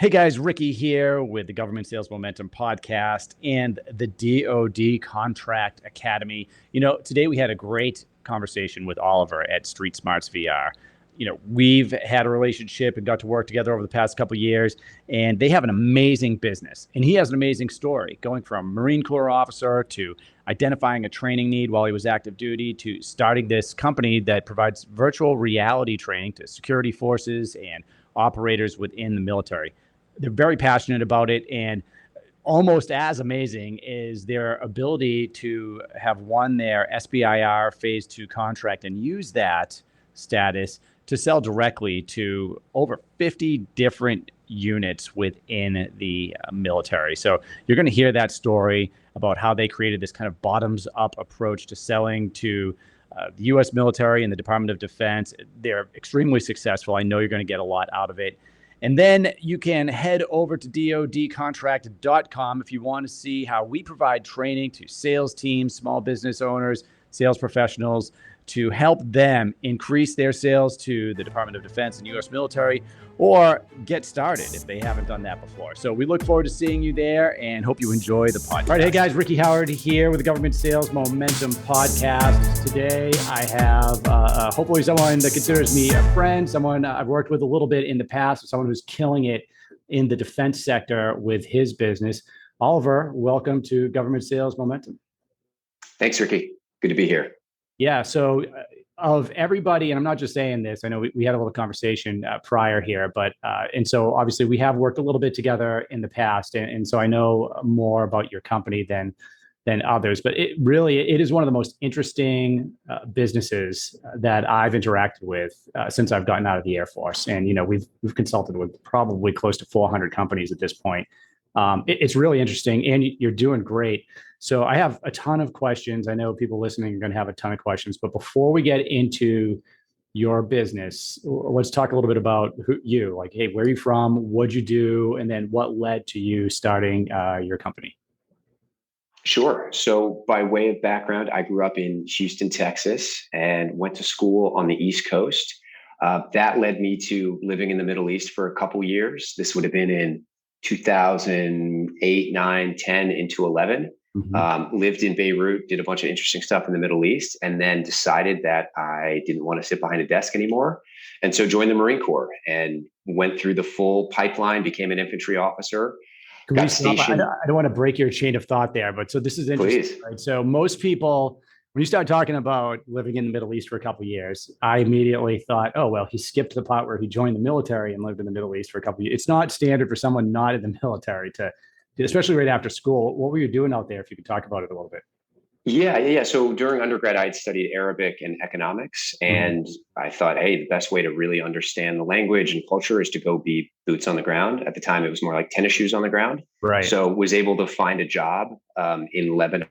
Hey guys, Ricky here with the Government Sales Momentum podcast and the DoD Contract Academy. Today we had a great conversation with Oliver at Street Smarts VR. We've had a relationship and got to work together over the past couple of years, and they have an amazing business. And he has an amazing story, going from Marine Corps officer to identifying a training need while he was active duty to starting this company that provides virtual reality training to security forces and operators within the military. They're very passionate about it, and almost as amazing is their ability to have won their SBIR Phase 2 contract and use that status to sell directly to over 50 different units within the military. So you're going to hear that story about how they created this kind of bottoms-up approach to selling to the U.S. military and the Department of Defense. They're extremely successful. I know you're going to get a lot out of it. And then you can head over to dodcontract.com if you want to see how we provide training to sales teams, small business owners, sales professionals to help them increase their sales to the Department of Defense and U.S. military, or get started if they haven't done that before. So we look forward to seeing you there and hope you enjoy the podcast. All right, hey guys, Ricky Howard here with the Government Sales Momentum podcast. Today I have hopefully someone that considers me a friend, someone I've worked with a little bit in the past, someone who's killing it in the defense sector with his business. Oliver, welcome to Government Sales Momentum. Thanks, Ricky. Good to be here. Yeah. So of everybody, and I'm not just saying this, I know we had a little conversation prior here, but and so obviously we have worked a little bit together in the past. And so I know more about your company than others, but it is one of the most interesting businesses that I've interacted with since I've gotten out of the Air Force. And, we've consulted with probably close to 400 companies at this point. It's really interesting, and you're doing great. So I have a ton of questions. I know people listening are going to have a ton of questions, but before we get into your business, let's talk a little bit about you. Like, hey, where are you from? What'd you do? And then what led to you starting your company? Sure. So by way of background, I grew up in Houston, Texas, and went to school on the East Coast. That led me to living in the Middle East for a couple years. This would have been in 2008, 9, 10 into 11. Lived in Beirut, did a bunch of interesting stuff in the Middle East, and then decided that I didn't want to sit behind a desk anymore. And so joined the Marine Corps and went through the full pipeline, became an infantry officer. I don't want to break your chain of thought there, but so this is interesting. Please. Right? So most people, when you start talking about living in the Middle East for a couple of years, I immediately thought, oh, well, he skipped the part where he joined the military and lived in the Middle East for a couple of years. It's not standard for someone not in the military to, especially right after school. What were you doing out there, if you could talk about it a little bit? Yeah. So during undergrad, I had studied Arabic and economics, and I thought, hey, the best way to really understand the language and culture is to go be boots on the ground. At the time, it was more like tennis shoes on the ground. Right. So was able to find a job in Lebanon.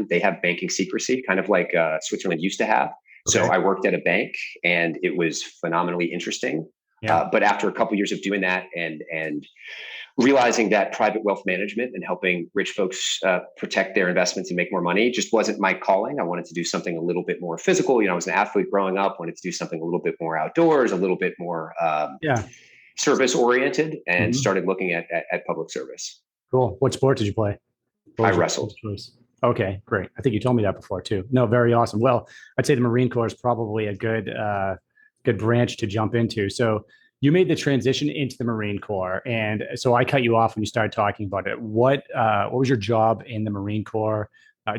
They have banking secrecy, kind of like Switzerland used to have. Okay. So I worked at a bank, and it was phenomenally interesting. Yeah. But after a couple of years of doing that and realizing that private wealth management and helping rich folks protect their investments and make more money just wasn't my calling. I wanted to do something a little bit more physical. I was an athlete growing up, wanted to do something a little bit more outdoors, a little bit more service oriented, and started looking at public service. Cool. What sport did you play? I wrestled. Okay, great. I think you told me that before too. No, very awesome. Well, I'd say the Marine Corps is probably a good branch to jump into. So you made the transition into the Marine Corps, and so I cut you off when you started talking about it. What was your job in the Marine Corps?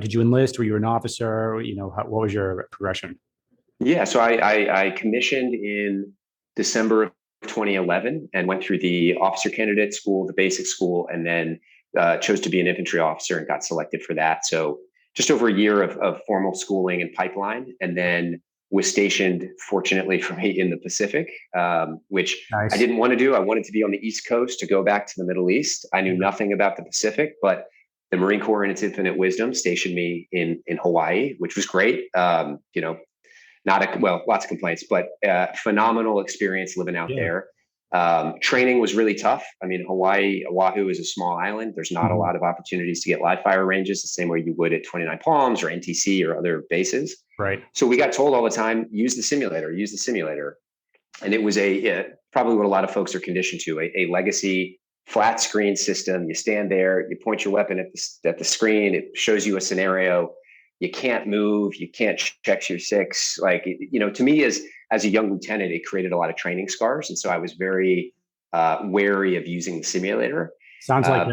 Did you enlist? Were you an officer? What was your progression? Yeah, so I commissioned in December of 2011 and went through the officer candidate school, the basic school, and then chose to be an infantry officer and got selected for that. So just over a year of formal schooling and pipeline, and then was stationed, fortunately for me, in the Pacific, which nice. I didn't want to do. I wanted to be on the East Coast to go back to the Middle East. I knew nothing about the Pacific, but the Marine Corps in its infinite wisdom stationed me in Hawaii, which was great. Lots of complaints, but phenomenal experience living out there. Training was really tough. I mean, Hawaii, Oahu is a small island. There's not a lot of opportunities to get live fire ranges the same way you would at 29 Palms or NTC or other bases. Right. So we got told all the time, use the simulator. And it was probably what a lot of folks are conditioned to, a legacy flat screen system. You stand there, you point your weapon at the screen. It shows you a scenario. You can't move. You can't check your six. Like, to me, as a young lieutenant, it created a lot of training scars, and so I was very wary of using the simulator. Sounds like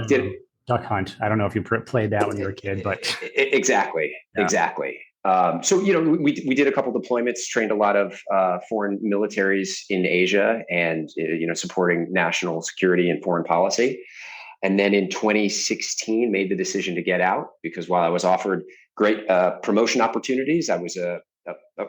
Duck Hunt. I don't know if you played that when you were a kid, but exactly. So we did a couple deployments, trained a lot of foreign militaries in Asia, and supporting national security and foreign policy. And then in 2016, made the decision to get out, because while I was offered great promotion opportunities, I was a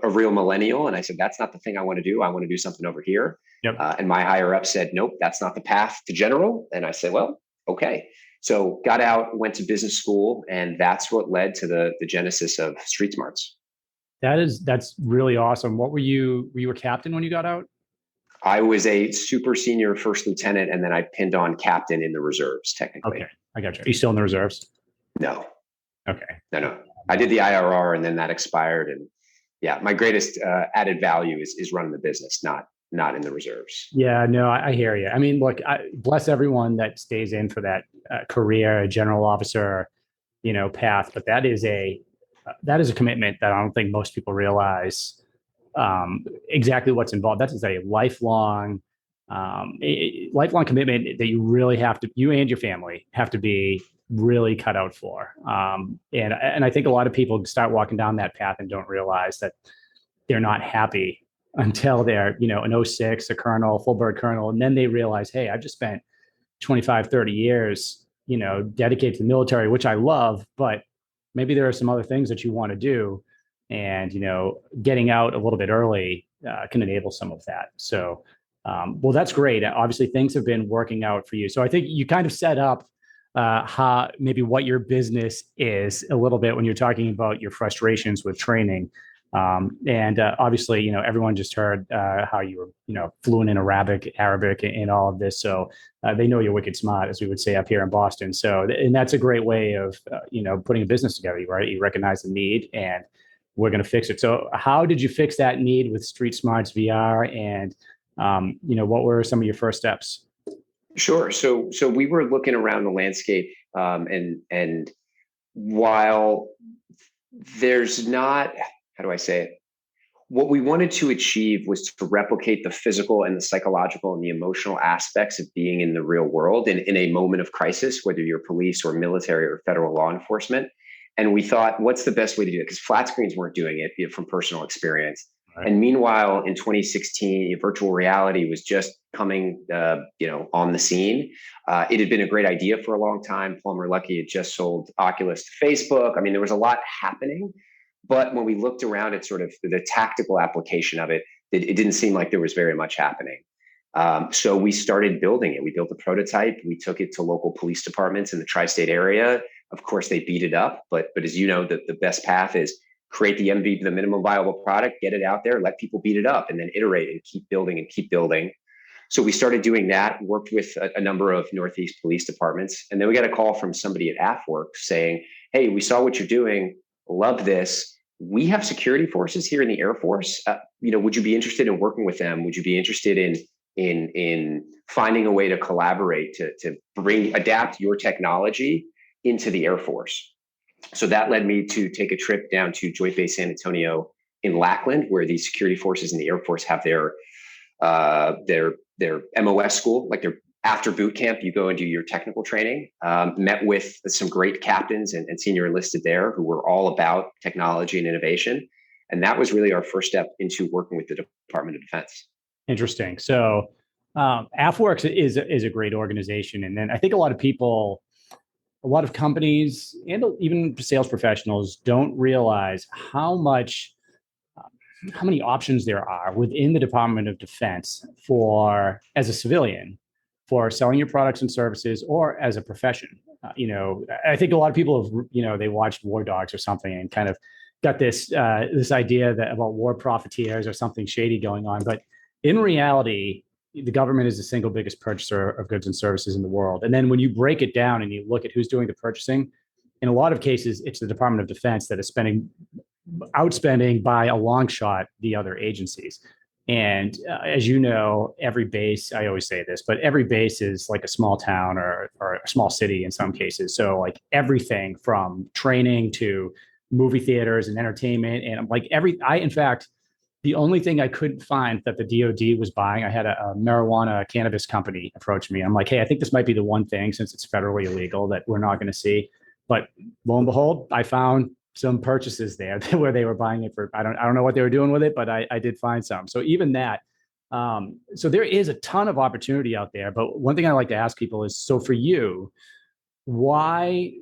real millennial, and I said, that's not the thing I want to do. I want to do something over here. Yep. And my higher up said, nope, that's not the path to general. And I said, well, okay. So got out, went to business school, and that's what led to the genesis of Street Smarts. That's really awesome. What were you a captain when you got out? I was a super senior first lieutenant, and then I pinned on captain in the reserves, technically. Okay, I got you. Are you still in the reserves? No. Okay. No. I did the IRR, and then that expired. And yeah, my greatest added value is running the business, not in the reserves. Yeah, no, I hear you. I mean, look, I bless everyone that stays in for that career, general officer, path. But that is a commitment that I don't think most people realize exactly what's involved. That is a lifelong commitment that you really have to, you and your family have to be really cut out for. And I think a lot of people start walking down that path and don't realize that they're not happy until they're, an 06, a colonel, full bird colonel. And then they realize, hey, I've just spent 25, 30 years, dedicated to the military, which I love, but maybe there are some other things that you want to do. And, getting out a little bit early can enable some of that. So, well, that's great. Obviously, things have been working out for you. So I think you kind of set up how maybe what your business is a little bit when you're talking about your frustrations with training. And obviously, everyone just heard how you were, fluent in Arabic, and all of this. So they know you're wicked smart, as we would say up here in Boston. So, and that's a great way of, putting a business together, right? You recognize the need and we're going to fix it. So how did you fix that need with Street Smarts VR? And, what were some of your first steps? Sure. So we were looking around the landscape, and while there's not, how do I say it? What we wanted to achieve was to replicate the physical and the psychological and the emotional aspects of being in the real world in a moment of crisis, whether you're police or military or federal law enforcement. And we thought, what's the best way to do it? Because flat screens weren't doing it from personal experience. Right. And meanwhile, in 2016, virtual reality was just coming, on the scene. It had been a great idea for a long time. Palmer Luckey had just sold Oculus to Facebook. I mean, there was a lot happening. But when we looked around at sort of the tactical application of it, it didn't seem like there was very much happening. So we started building it. We built a prototype. We took it to local police departments in the tri-state area. Of course, they beat it up. But as you know, the best path is create the MVP, the minimum viable product, get it out there, let people beat it up, and then iterate and keep building and keep building. So we started doing that, worked with a number of Northeast police departments. And then we got a call from somebody at AFWorks saying, hey, we saw what you're doing. Love this. We have security forces here in the Air Force. Would you be interested in working with them? Would you be interested in finding a way to collaborate to adapt your technology into the Air Force? So that led me to take a trip down to Joint Base San Antonio in Lackland, where the security forces in the Air Force have their MOS school, like their after boot camp. You go and do your technical training. Met with some great captains and senior enlisted there who were all about technology and innovation. And that was really our first step into working with the Department of Defense. Interesting. So AFWorks is a great organization. And then I think a lot of companies and even sales professionals don't realize how many options there are within the Department of Defense as a civilian, for selling your products and services, or as a profession. I think a lot of people have, they watched War Dogs or something and kind of got this idea about war profiteers or something shady going on. But in reality, the government is the single biggest purchaser of goods and services in the world. And then when you break it down and you look at who's doing the purchasing, in a lot of cases, it's the Department of Defense that is outspending by a long shot the other agencies. And as you know, every base, I always say this, but every base is like a small town or a small city in some cases. So like everything from training to movie theaters and entertainment and like in fact, the only thing I couldn't find that the DoD was buying, I had a marijuana cannabis company approach me. I'm like, hey, I think this might be the one thing since it's federally illegal that we're not going to see. But lo and behold, I found some purchases there where they were buying it for, I don't know what they were doing with it, but I did find some. So even that, so there is a ton of opportunity out there. But one thing I like to ask people is, so for you, why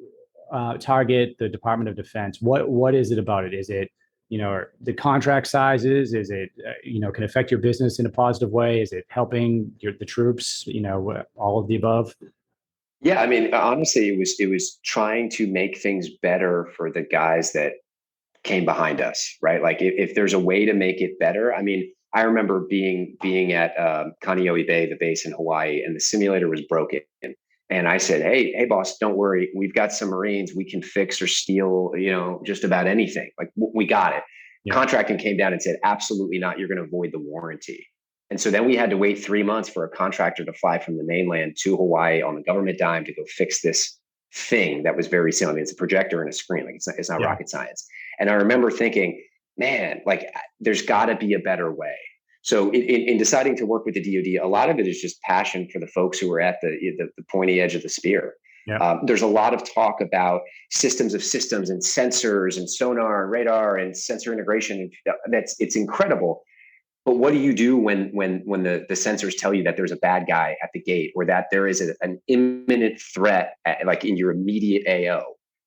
target the Department of Defense? What is it about it? Is it, the contract sizes? Is it, can affect your business in a positive way? Is it helping the troops? All of the above. Yeah, I mean, honestly, it was trying to make things better for the guys that came behind us, right? Like if there's a way to make it better. I mean, I remember being at Kaneohe Bay, the base in Hawaii, and the simulator was broken. And I said, hey, boss, don't worry. We've got some Marines. We can fix or steal, just about anything. Like we got it. Yeah. Contracting came down and said, absolutely not. You're going to void the warranty. And so then we had to wait 3 months for a contractor to fly from the mainland to Hawaii on the government dime to go fix this thing that was very simple. I mean, it's a projector and a screen. Like it's not rocket science. And I remember thinking, man, like there's got to be a better way. So in deciding to work with the DoD, a lot of it is just passion for the folks who are at the pointy edge of the spear. Yeah. There's a lot of talk about systems of systems and sensors and sonar and radar and sensor integration. It's incredible. But what do you do when the sensors tell you that there's a bad guy at the gate or that there is an imminent threat like in your immediate AO?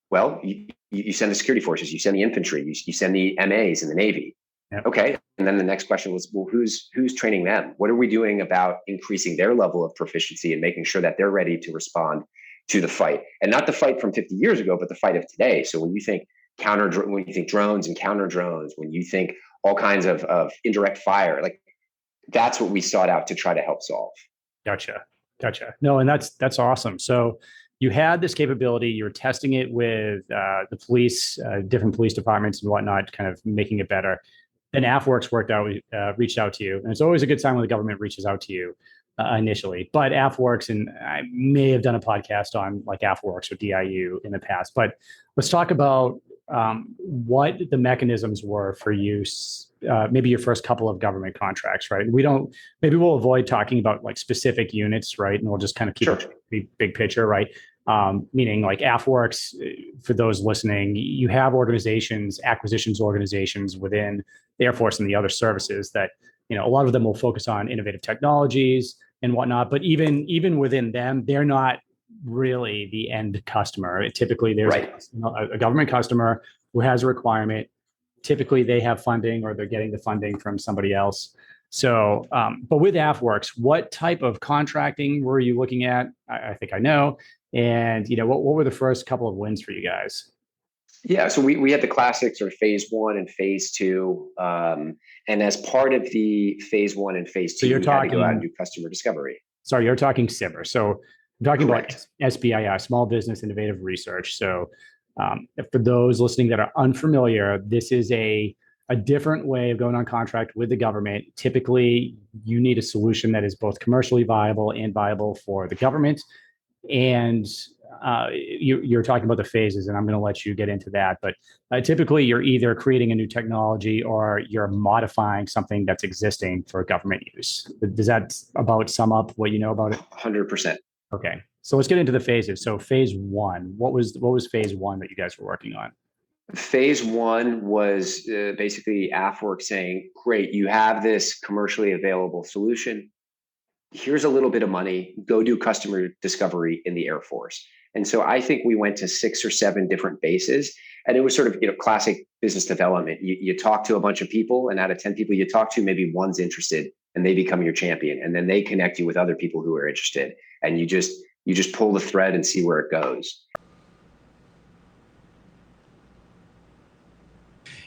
Well, you send the security forces, you send the infantry, you send the MAs in the Navy. Yep. Okay. And then the next question was, well, who's training them? What are we doing about increasing their level of proficiency and making sure that they're ready to respond to the fight? And not the fight from 50 years ago, but the fight of today. So when you think when you think drones and counter drones, when you think all kinds of indirect fire, like that's what we sought out to try to help solve. Gotcha. No, and that's awesome. So you had this capability, you were testing it with the police, different police departments and whatnot, kind of making it better. Then AFWorks reached out to you. And it's always a good sign when the government reaches out to you initially. But AFWorks, and I may have done a podcast on like AFWorks or DIU in the past, but let's talk about what the mechanisms were for use, maybe your first couple of government contracts, right? Maybe we'll avoid talking about like specific units, right? And we'll just kind of keep it big picture, right? Meaning like AFWorks, for those listening, you have acquisitions organizations within the Air Force and the other services that, a lot of them will focus on innovative technologies and whatnot, but even within them, they're not really the end customer. Typically there's a government customer who has a requirement. Typically they have funding or they're getting the funding from somebody else. So, but with AFWorks, what type of contracting were you looking at? I think I know. And, what were the first couple of wins for you guys? Yeah, so we had the classic sort of phase 1 and phase 2. And as part of the phase 1 and phase 2, we had to go out and do customer discovery. Sorry, you're talking SBIR. So I'm talking about SBIR, Small Business Innovative Research. So for those listening that are unfamiliar, this is a different way of going on contract with the government. Typically, you need a solution that is both commercially viable and viable for the government. And you're talking about the phases, and I'm going to let you get into that. But typically, you're either creating a new technology or you're modifying something that's existing for government use. Does that about sum up what you know about it? 100%. Okay, so let's get into the phases. So phase 1, what was phase 1 that you guys were working on? Phase 1 was basically AFWorks saying, great, you have this commercially available solution. Here's a little bit of money, go do customer discovery in the Air Force. And so I think we went to 6 or 7 different bases, and it was sort of, classic business development. You talk to a bunch of people, and out of 10 people you talk to, maybe one's interested and they become your champion. And then they connect you with other people who are interested. And you just pull the thread and see where it goes.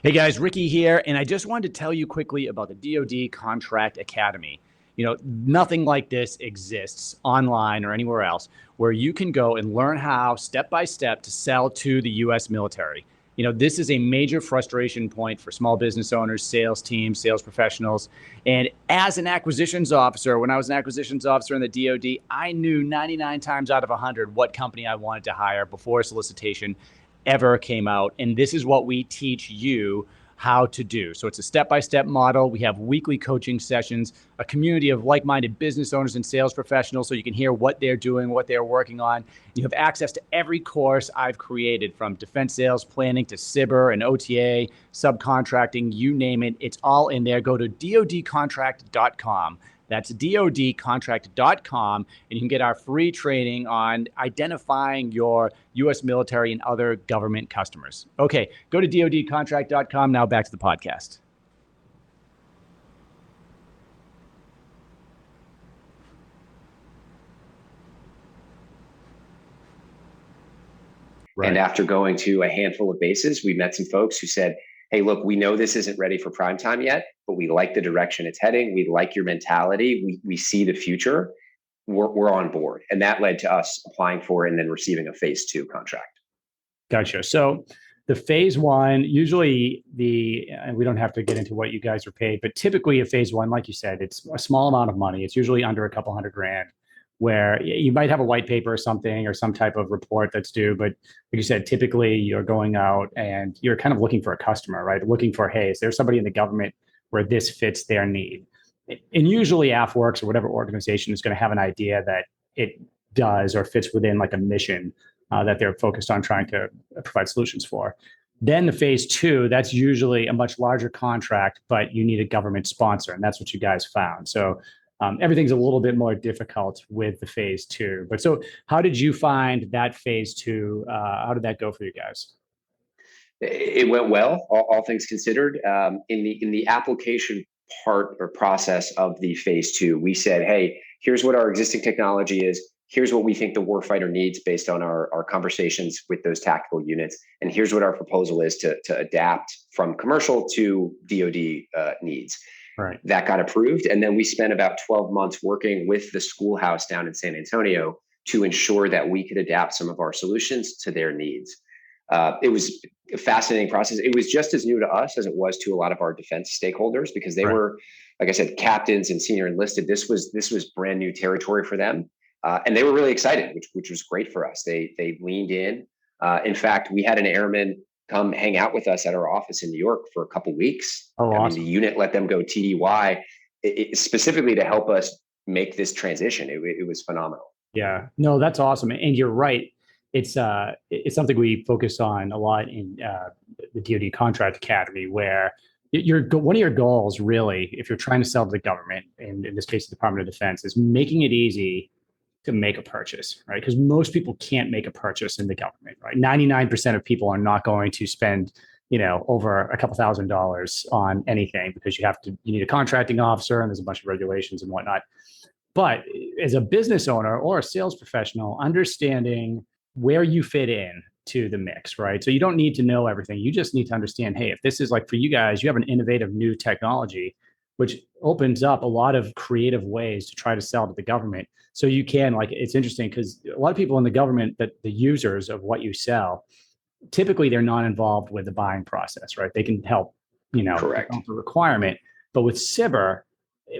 Hey guys, Ricky here. And I just wanted to tell you quickly about the DoD Contract Academy. Nothing like this exists online or anywhere else where you can go and learn how step by step to sell to the U.S. military. This is a major frustration point for small business owners, sales teams, sales professionals. And as an acquisitions officer, when I was an acquisitions officer in the DoD, I knew 99 times out of 100 what company I wanted to hire before a solicitation ever came out. And this is what we teach you how to do. So it's a step-by-step model. We have weekly coaching sessions, a community of like-minded business owners and sales professionals so you can hear what they're doing, what they're working on. You have access to every course I've created, from defense sales planning to cyber and OTA, subcontracting, you name it. It's all in there. Go to dodcontract.com. That's dodcontract.com, and you can get our free training on identifying your U.S. military and other government customers. Okay, go to dodcontract.com. Now back to the podcast. Right. And after going to a handful of bases, we met some folks who said, hey, look, we know this isn't ready for prime time yet, but we like the direction it's heading. We like your mentality. We see the future. We're on board. And that led to us applying for and then receiving a phase 2 contract. Gotcha. So the phase 1, usually and we don't have to get into what you guys are paid, but typically a phase 1, like you said, it's a small amount of money. It's usually under a couple $100,000, where you might have a white paper or something, or some type of report that's due. But like you said, typically you're going out and you're kind of looking for a customer, right? Looking for, hey, is there somebody in the government where this fits their need? And usually AFWorks or whatever organization is going to have an idea that it does or fits within like a mission that they're focused on trying to provide solutions for. Then the phase 2, that's usually a much larger contract, but you need a government sponsor. And that's what you guys found. So everything's a little bit more difficult with the phase 2. But so how did you find that phase 2? How did that go for you guys? It went well, all things considered. In the application part or process of the phase 2, we said, hey, here's what our existing technology is. Here's what we think the warfighter needs based on our conversations with those tactical units. And here's what our proposal is to adapt from commercial to DoD needs. Right. That got approved. And then we spent about 12 months working with the schoolhouse down in San Antonio to ensure that we could adapt some of our solutions to their needs. It was a fascinating process. It was just as new to us as it was to a lot of our defense stakeholders, because they were, like I said, captains and senior enlisted. This was brand new territory for them. And they were really excited, which was great for us. They leaned in. In fact, we had an airman come hang out with us at our office in New York for a couple of weeks. Oh, awesome. I mean, the unit let them go TDY specifically to help us make this transition. It was phenomenal. Yeah, no, that's awesome. And you're right. It's something we focus on a lot in the DoD Contract Academy, where one of your goals, really, if you're trying to sell to the government, and in this case, the Department of Defense, is making it easy to make a purchase, right? Because most people can't make a purchase in the government, right? 99% of people are not going to spend, over a couple $1,000s on anything, because you need a contracting officer and there's a bunch of regulations and whatnot. But as a business owner or a sales professional, understanding where you fit in to the mix, right? So you don't need to know everything. You just need to understand, hey, if this is like for you guys, you have an innovative new technology, which opens up a lot of creative ways to try to sell to the government. So you can, it's interesting because a lot of people in the government, that the users of what you sell, typically they're not involved with the buying process, right? They can help, Correct. The requirement. But with cyber,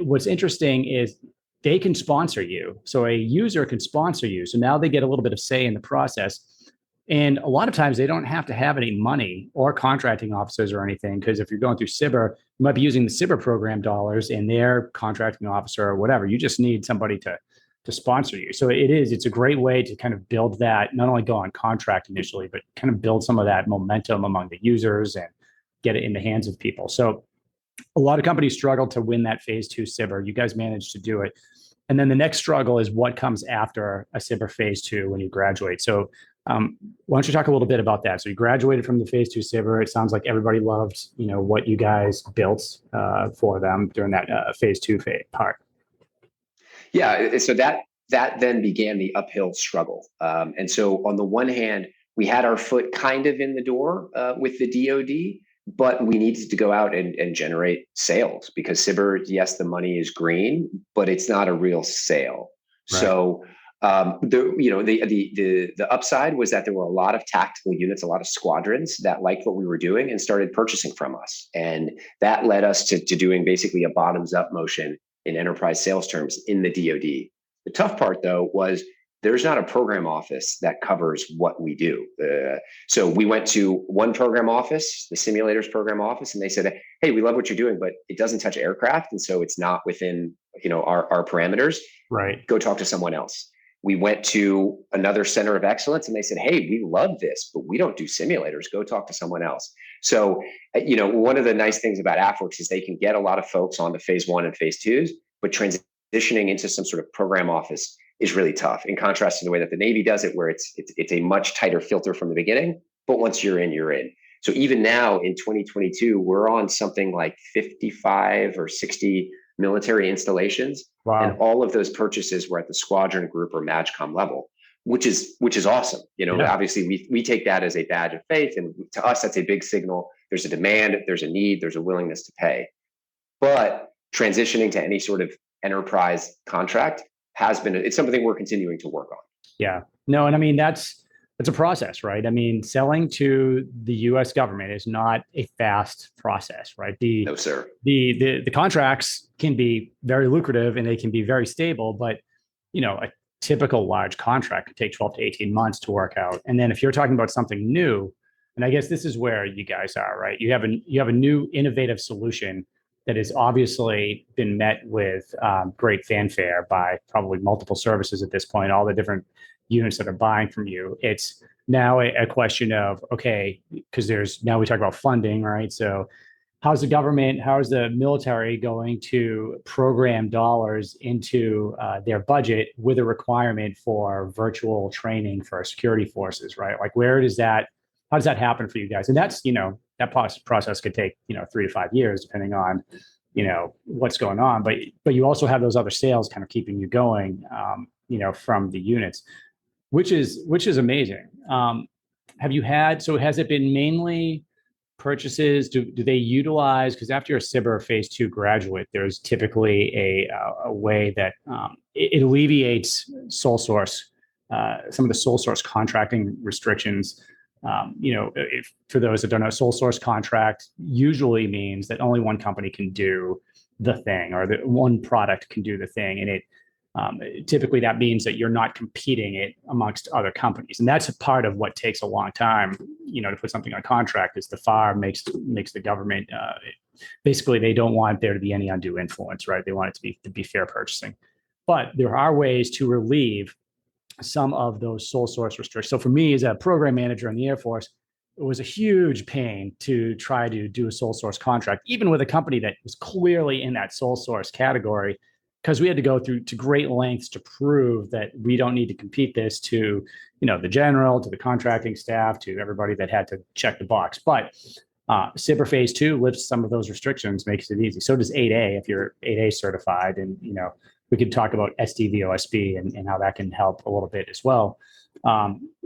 what's interesting is they can sponsor you. So a user can sponsor you. So now they get a little bit of say in the process. And a lot of times they don't have to have any money or contracting officers or anything, because if you're going through cyber, you might be using the cyber program dollars and their contracting officer or whatever. You just need somebody to sponsor you. So it's a great way to kind of build that, not only go on contract initially, but kind of build some of that momentum among the users and get it in the hands of people. So a lot of companies struggle to win that phase 2 cyber. You guys managed to do it. And then the next struggle is what comes after a cyber phase 2 when you graduate. So why don't you talk a little bit about that? So you graduated from the phase 2 cyber. It sounds like everybody loved, what you guys built for them during that phase 2 part. Yeah, so that then began the uphill struggle. And so on the one hand, we had our foot kind of in the door with the DoD, but we needed to go out and generate sales, because cyber, yes, the money is green, but it's not a real sale. Right. So The upside was that there were a lot of tactical units, a lot of squadrons that liked what we were doing and started purchasing from us, and that led us to doing basically a bottoms up motion in enterprise sales terms in the DoD. The tough part, though, was there's not a program office that covers what we do. So we went to one program office, the simulators program office, and they said, "Hey, we love what you're doing, but it doesn't touch aircraft, and so it's not within our parameters. Right. Go talk to someone else." We went to another center of excellence, and they said, "Hey, we love this, but we don't do simulators. Go talk to someone else." So, one of the nice things about AFWERX is they can get a lot of folks on the phase one and phase twos, but transitioning into some sort of program office is really tough, in contrast to the way that the Navy does it, where it's a much tighter filter from the beginning, but once you're in, you're in. So even now in 2022, we're on something like 55 or 60 military installations. Wow. And all of those purchases were at the squadron group or MAGCOM level, which is awesome. Obviously we take that as a badge of faith, and to us, that's a big signal. There's a demand, there's a need, there's a willingness to pay. But transitioning to any sort of enterprise contract it's something we're continuing to work on. Yeah, no. And I mean, that's a process, right? I mean, selling to the US government is not a fast process, right? No, sir. The contracts can be very lucrative and they can be very stable, but a typical large contract could take 12 to 18 months to work out. And then if you're talking about something new, and I guess this is where you guys are, right? You have a new innovative solution that has obviously been met with great fanfare by probably multiple services at this point, all the different units that are buying from you. It's now a question of, okay, because now we talk about funding, right? So how's the military going to program dollars into their budget with a requirement for virtual training for our security forces, right? Like how does that happen for you guys? And that's, that process could take 3 to 5 years depending on what's going on, but you also have those other sales kind of keeping you going from the units, which is amazing. Has it been mainly purchases? Do they utilize, because after you're a SBIR phase 2 graduate, there's typically a way that it alleviates sole source, some of the sole source contracting restrictions. For those that don't know, sole source contract usually means that only one company can do the thing, or that one product can do the thing. And typically that means that you're not competing it amongst other companies. And that's a part of what takes a long time, to put something on contract, is the FAR makes the government, basically they don't want there to be any undue influence, right? They want it to be fair purchasing. But there are ways to relieve some of those sole source restrictions. So for me, as a program manager in the Air Force, it was a huge pain to try to do a sole source contract, even with a company that was clearly in that sole source category, because we had to go through to great lengths to prove that we don't need to compete this to, the general, to the contracting staff, to everybody that had to check the box. But SBIR phase 2 lifts some of those restrictions, makes it easy. So does 8A if you're 8A certified, and we could talk about SDVOSB and how that can help a little bit as well.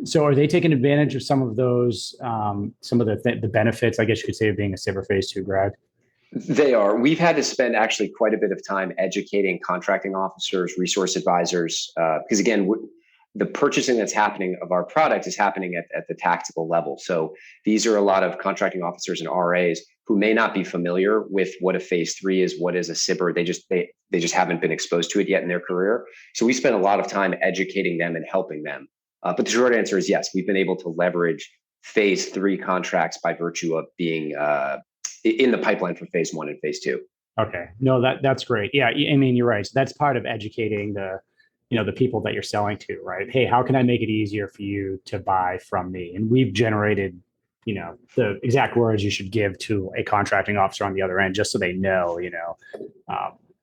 So are they taking advantage of some of those, some of the benefits, I guess you could say, of being a SBIR phase 2 grad? They are. We've had to spend actually quite a bit of time educating contracting officers, resource advisors, because again, the purchasing that's happening of our product is happening at the tactical level. So these are a lot of contracting officers and RAs who may not be familiar with what a phase 3 is, what is a SBIR. They just haven't been exposed to it yet in their career. So we spent a lot of time educating them and helping them. But the short answer is yes, we've been able to leverage phase 3 contracts by virtue of being in the pipeline for phase 1 and phase 2. Okay. No, that's great. Yeah. I mean, you're right. So that's part of educating the people that you're selling to, right? Hey, how can I make it easier for you to buy from me? And we've generated, the exact words you should give to a contracting officer on the other end, just so they know,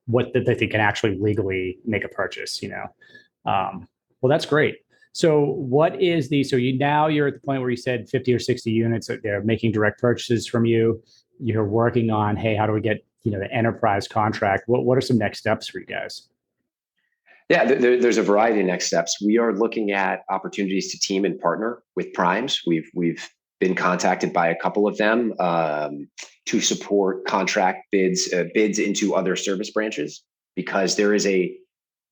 what that they can actually legally make a purchase, well, that's great. So you're at the point where you said 50 or 60 units, they're making direct purchases from you. You're working on, hey, how do we get, the enterprise contract? What are some next steps for you guys? Yeah, there's a variety of next steps. We are looking at opportunities to team and partner with primes. We've been contacted by a couple of them to support contract bids into other service branches, because there is a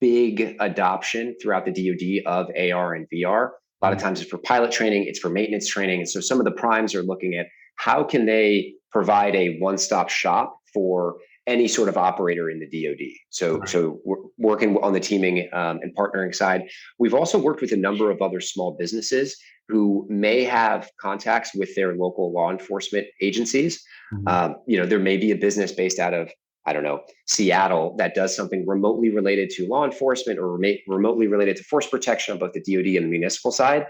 big adoption throughout the DoD of AR and VR. A lot of times it's for pilot training, it's for maintenance training. And so some of the primes are looking at how can they provide a one-stop shop for any sort of operator in the DoD. So we're working on the teaming and partnering side. We've also worked with a number of other small businesses who may have contacts with their local law enforcement agencies. There may be a business based out of, I don't know, Seattle that does something remotely related to law enforcement or remotely related to force protection on both the DoD and the municipal side.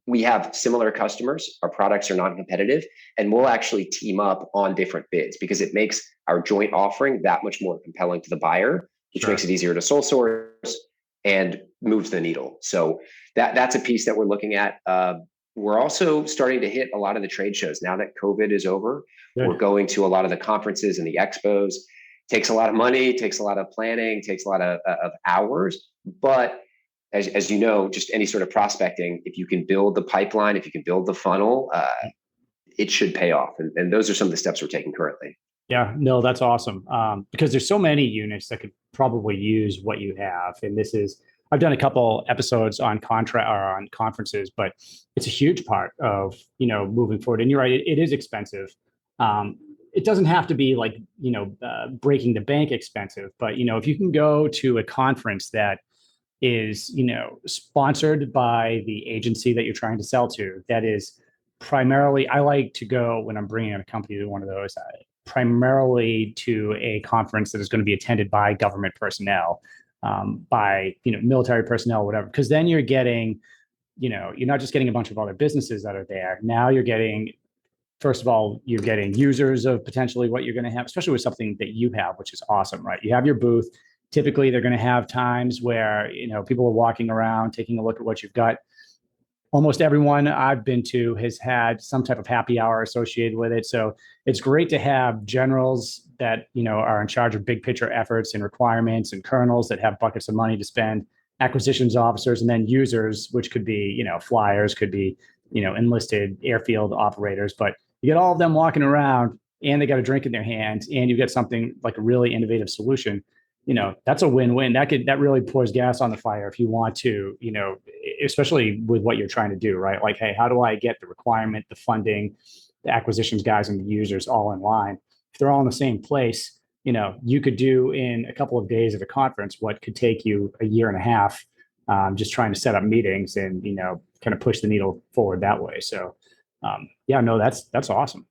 We have similar customers. Our products are non-competitive, and we'll actually team up on different bids because it makes our joint offering that much more compelling to the buyer, which makes it easier to sole source and moves the needle. So that's a piece that we're looking at. We're also starting to hit a lot of the trade shows now that COVID is over. We're going to a lot of the conferences and the expos. Takes a lot of money, takes a lot of planning, takes a lot of hours, but as you know, just any sort of prospecting, if you can build the pipeline, if you can build the funnel, it should pay off. And those are some of the steps we're taking currently. Yeah, no, that's awesome. Because there's so many units that could probably use what you have. And I've done a couple episodes on contract or on conferences, but it's a huge part of, moving forward. And you're right, it is expensive. It doesn't have to be like, breaking the bank expensive, but, if you can go to a conference that is, sponsored by the agency that you're trying to sell to, that is primarily, I like to go when I'm bringing a company to one of those, primarily to a conference that is going to be attended by government personnel, by, military personnel, whatever, because then you're getting, you're not just getting a bunch of other businesses that are there. Now you're getting, first of all, you're getting users of potentially what you're going to have, especially with something that you have, which is awesome, right? You have your booth. Typically, they're going to have times where, people are walking around, taking a look at what you've got. Almost everyone I've been to has had some type of happy hour associated with it. So it's great to have generals that, are in charge of big picture efforts and requirements, and colonels that have buckets of money to spend, acquisitions officers, and then users, which could be, flyers, could be, enlisted airfield operators. But you get all of them walking around and they got a drink in their hands and you get something like a really innovative solution. That's a win-win. That really pours gas on the fire if you want to, especially with what you're trying to do, right? Like, hey, how do I get the requirement, the funding, the acquisitions guys, and the users all in line? If they're all in the same place, you could do in a couple of days at a conference what could take you a year and a half, just trying to set up meetings and, kind of push the needle forward that way. So, that's awesome.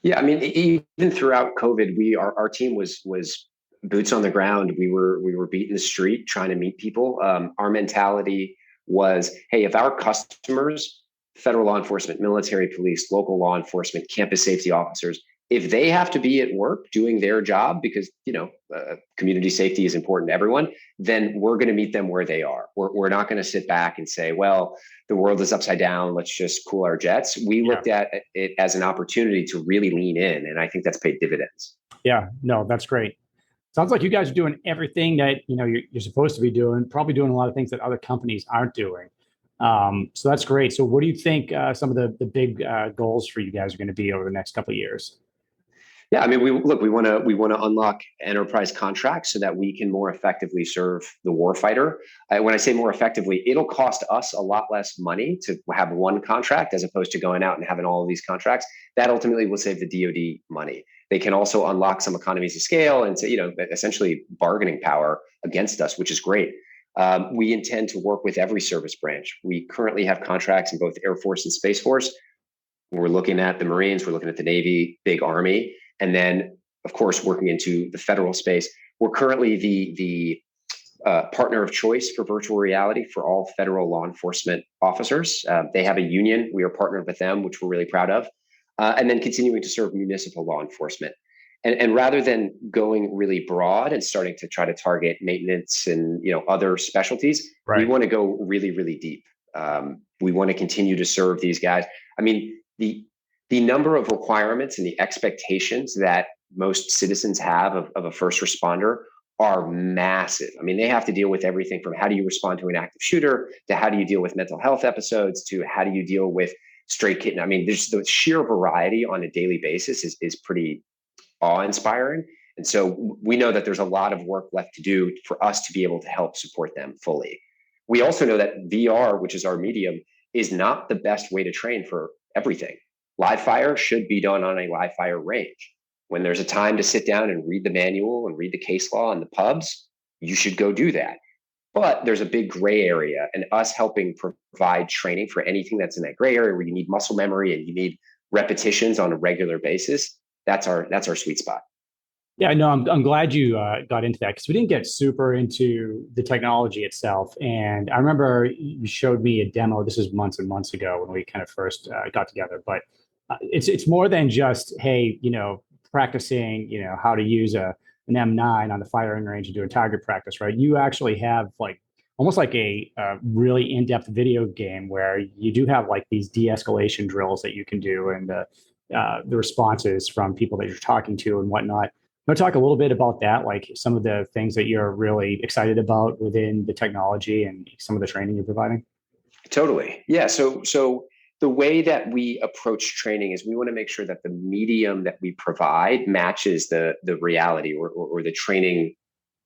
Yeah, I mean, even throughout COVID, our team was boots on the ground. We were beating the street trying to meet people. Our mentality was, hey, if our customers, federal law enforcement, military police, local law enforcement, campus safety officers, if they have to be at work doing their job because community safety is important to everyone, then we're going to meet them where they are. We're not going to sit back and say, well, the world is upside down, let's just cool our jets. We looked at it as an opportunity to really lean in, and I think that's paid dividends. Yeah, no, that's great. Sounds like you guys are doing everything that you're supposed to be doing, probably doing a lot of things that other companies aren't doing. So that's great. So what do you think some of the big goals for you guys are going to be over the next couple of years? Yeah, I mean, we want to unlock enterprise contracts so that we can more effectively serve the warfighter. When I say more effectively, it'll cost us a lot less money to have one contract as opposed to going out and having all of these contracts. That ultimately will save the DoD money. They can also unlock some economies of scale and essentially bargaining power against us, which is great. We intend to work with every service branch. We currently have contracts in both Air Force and Space Force. We're looking at the Marines, we're looking at the Navy, big Army. And then, of course, working into the federal space, we're currently the partner of choice for virtual reality for all federal law enforcement officers. They have a union. We are partnered with them, which we're really proud of. And then continuing to serve municipal law enforcement. And rather than going really broad and starting to try to target maintenance and other specialties, we want to go really, really deep. We want to continue to serve these guys. I mean, the number of requirements and the expectations that most citizens have of a first responder are massive. I mean, they have to deal with everything from how do you respond to an active shooter to how do you deal with mental health episodes to how do you deal with stray kitten. I mean, there's the sheer variety on a daily basis is pretty awe-inspiring. And so we know that there's a lot of work left to do for us to be able to help support them fully. We also know that VR, which is our medium, is not the best way to train for everything. Live fire should be done on a live fire range. When there's a time to sit down and read the manual and read the case law and the pubs, you should go do that. But there's a big gray area, and us helping provide training for anything that's in that gray area where you need muscle memory and you need repetitions on a regular basis, that's our sweet spot. Yeah, no, I'm glad you got into that, because we didn't get super into the technology itself. And I remember you showed me a demo. This is months and months ago when we kind of first got together. But it's more than just, hey, practicing, how to use an M9 on the firing range and doing target practice, right? You actually have almost like a really in-depth video game where you do have like these de-escalation drills that you can do, and the responses from people that you're talking to and whatnot. Want to talk a little bit about that, like some of the things that you're really excited about within the technology and some of the training you're providing? Totally. Yeah. So the way that we approach training is we want to make sure that the medium that we provide matches the reality or the training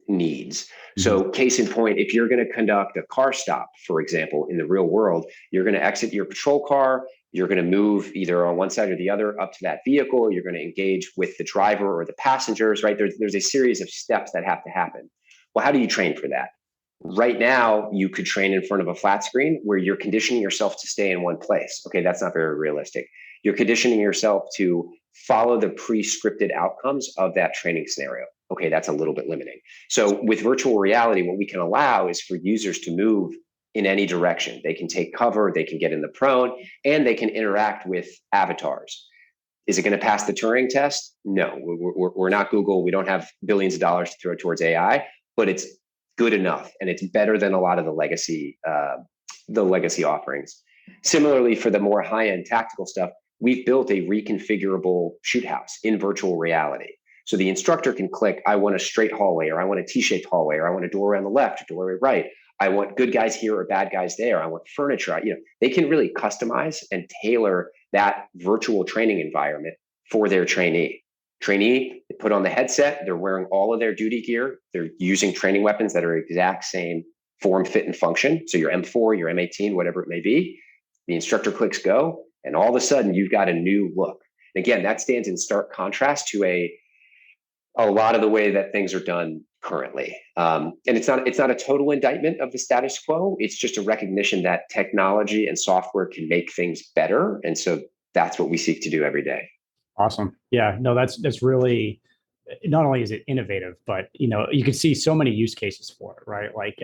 needs. Mm-hmm. So case in point, if you're going to conduct a car stop, for example, in the real world, you're going to exit your patrol car, you're going to move either on one side or the other up to that vehicle, you're going to engage with the driver or the passengers, right? There's a series of steps that have to happen. Well, how do you train for that? Right now, you could train in front of a flat screen where you're conditioning yourself to stay in one place. Okay, that's not very realistic. You're conditioning yourself to follow the pre-scripted outcomes of that training scenario. Okay, that's a little bit limiting. So with virtual reality, what we can allow is for users to move in any direction. They can take cover, they can get in the prone, and they can interact with avatars. Is it going to pass the Turing test? No, we're not Google. We don't have billions of dollars to throw towards AI, but it's good enough, and it's better than a lot of the legacy offerings. Similarly, for the more high-end tactical stuff, we've built a reconfigurable shoot house in virtual reality. So the instructor can click, I want a straight hallway, or I want a T-shaped hallway, or I want a doorway on the left, a doorway right. I want good guys here or bad guys there. I want furniture. They can really customize and tailor that virtual training environment for their trainee. They put on the headset, they're wearing all of their duty gear. They're using training weapons that are exact same form, fit, and function. So your M4, your M18, whatever it may be. The instructor clicks go, and all of a sudden you've got a new look. Again, that stands in stark contrast to a lot of the way that things are done currently. And it's not a total indictment of the status quo. It's just a recognition that technology and software can make things better. And so that's what we seek to do every day. Awesome. Yeah, no, that's really, not only is it innovative, but you can see so many use cases for it, right? Like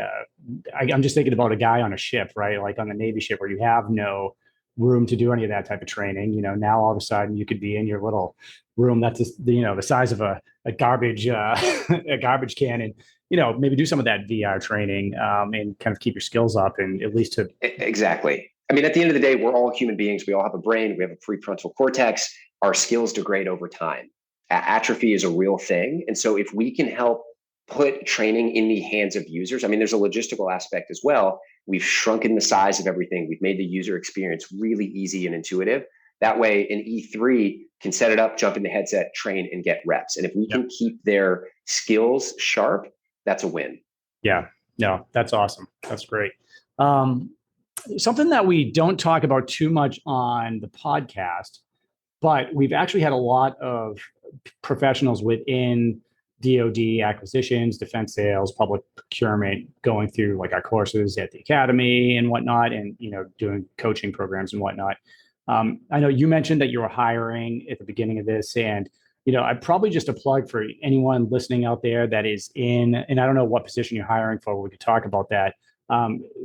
I'm just thinking about a guy on a ship, right? Like on the Navy ship where you have no room to do any of that type of training. Now all of a sudden you could be in your little room that's the size of a garbage a garbage can, and maybe do some of that VR training and kind of keep your skills up, and at least to exactly. I mean, at the end of the day, we're all human beings. We all have a brain. We have a prefrontal cortex. Our skills degrade over time. Atrophy is a real thing. And so if we can help put training in the hands of users, I mean, there's a logistical aspect as well. We've shrunken the size of everything. We've made the user experience really easy and intuitive. That way, an E3 can set it up, jump in the headset, train, and get reps. And if we can keep their skills sharp, that's a win. Yeah, no, that's awesome. That's great. Something that we don't talk about too much on the podcast, but we've actually had a lot of professionals within DoD acquisitions, defense sales, public procurement, going through like our courses at the academy and whatnot, and doing coaching programs and whatnot. I know you mentioned that you were hiring at the beginning of this, and I'd probably just a plug for anyone listening out there that is in, and I don't know what position you're hiring for. We could talk about that.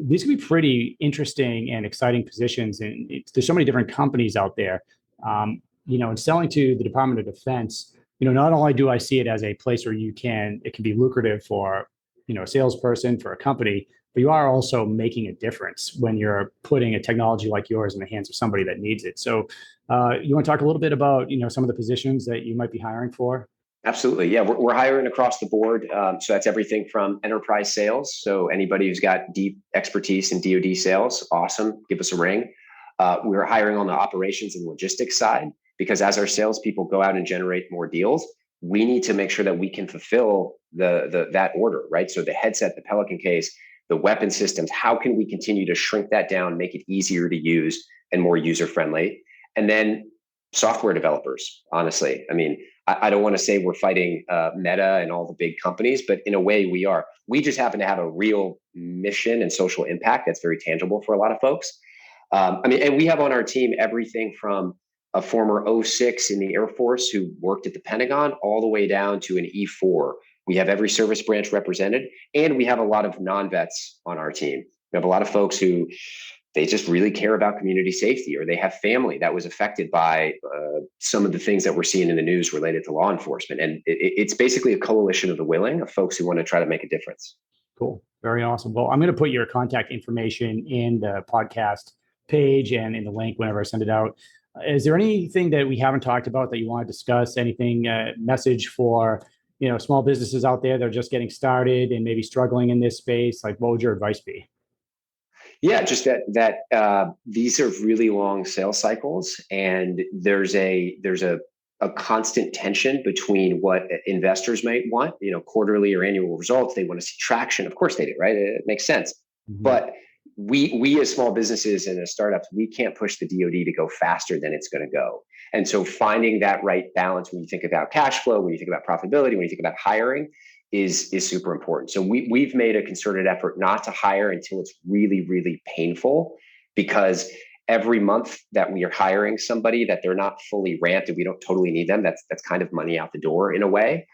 These could be pretty interesting and exciting positions, and there's so many different companies out there. And selling to the Department of Defense, not only do I see it as a place where it can be lucrative for, a salesperson, for a company, but you are also making a difference when you're putting a technology like yours in the hands of somebody that needs it. So you want to talk a little bit about, some of the positions that you might be hiring for? Absolutely. Yeah, we're hiring across the board. So that's everything from enterprise sales. So anybody who's got deep expertise in DoD sales, awesome, give us a ring. We're hiring on the operations and logistics side, because as our salespeople go out and generate more deals, we need to make sure that we can fulfill that order, right? So the headset, the Pelican case, the weapon systems, how can we continue to shrink that down, make it easier to use and more user-friendly? And then software developers, honestly. I mean, I don't want to say we're fighting Meta and all the big companies, but in a way we are. We just happen to have a real mission and social impact that's very tangible for a lot of folks. I mean, and we have on our team everything from a former 06 in the Air Force who worked at the Pentagon all the way down to an E4. We have every service branch represented, and we have a lot of non-vets on our team. We have a lot of folks who they just really care about community safety, or they have family that was affected by some of the things that we're seeing in the news related to law enforcement. And it's basically a coalition of the willing, of folks who want to try to make a difference. Cool. Very awesome. Well, I'm going to put your contact information in the podcast page and in the link whenever I send it out. Is there anything that we haven't talked about that you want to discuss? Anything, message for, small businesses out there that are just getting started and maybe struggling in this space? Like, what would your advice be? Yeah, just that these are really long sales cycles, and there's a constant tension between what investors might want, quarterly or annual results. They want to see traction. Of course they do, right? It makes sense. Mm-hmm. But we as small businesses and as startups, we can't push the DoD to go faster than it's going to go. And so finding that right balance when you think about cash flow, when you think about profitability, when you think about hiring, is super important. So we've made a concerted effort not to hire until it's really, really painful, because every month that we are hiring somebody that they're not fully ramped and we don't totally need them, that's kind of money out the door in a way.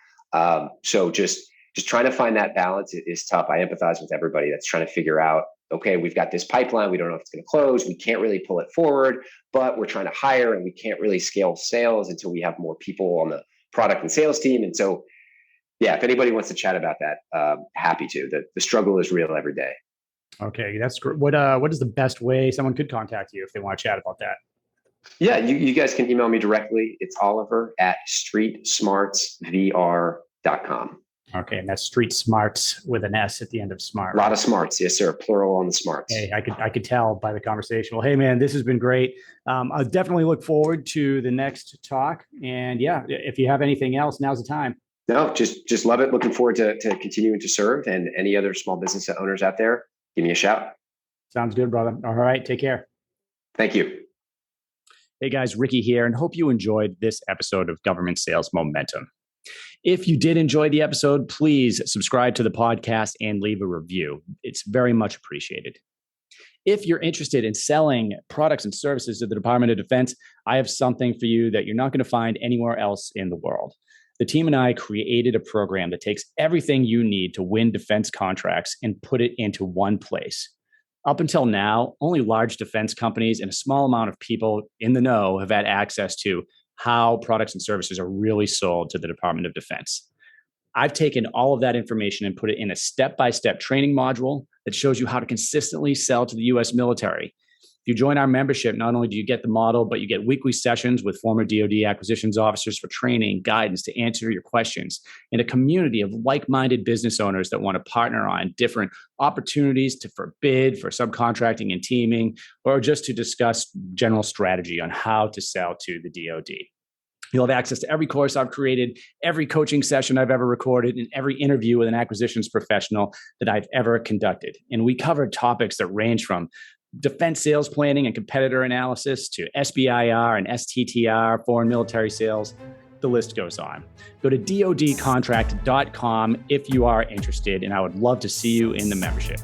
So just trying to find that balance is tough. I empathize with everybody that's trying to figure out, okay, we've got this pipeline. We don't know if it's going to close. We can't really pull it forward, but we're trying to hire and we can't really scale sales until we have more people on the product and sales team. And so, yeah, if anybody wants to chat about that, happy to. The struggle is real every day. Okay, that's great. What is the best way someone could contact you if they want to chat about that? Yeah, you guys can email me directly. It's Oliver@streetsmartsvr.com. Okay, and that's Street Smarts with an S at the end of smart. A lot of smarts, yes, sir. Plural on the smarts. Hey, I could tell by the conversation. Well, hey, man, this has been great. I'll definitely look forward to the next talk. And yeah, if you have anything else, now's the time. No, just love it. Looking forward to continuing to serve. And any other small business owners out there, give me a shout. Sounds good, brother. All right, take care. Thank you. Hey guys, Ricky here, and hope you enjoyed this episode of Government Sales Momentum. If you did enjoy the episode, please subscribe to the podcast and leave a review. It's very much appreciated. If you're interested in selling products and services to the Department of Defense, I have something for you that you're not going to find anywhere else in the world. The team and I created a program that takes everything you need to win defense contracts and put it into one place. Up until now, only large defense companies and a small amount of people in the know have had access to how products and services are really sold to the Department of Defense. I've taken all of that information and put it in a step-by-step training module that shows you how to consistently sell to the U.S. military. If you join our membership, not only do you get the model, but you get weekly sessions with former DoD acquisitions officers for training, guidance to answer your questions, and a community of like-minded business owners that want to partner on different opportunities for bid, for subcontracting and teaming, or just to discuss general strategy on how to sell to the DoD. You'll have access to every course I've created, every coaching session I've ever recorded, and every interview with an acquisitions professional that I've ever conducted. And we covered topics that range from defense sales planning and competitor analysis to SBIR and STTR, foreign military sales. The list goes on. Go to dodcontract.com if you are interested, and I would love to see you in the membership.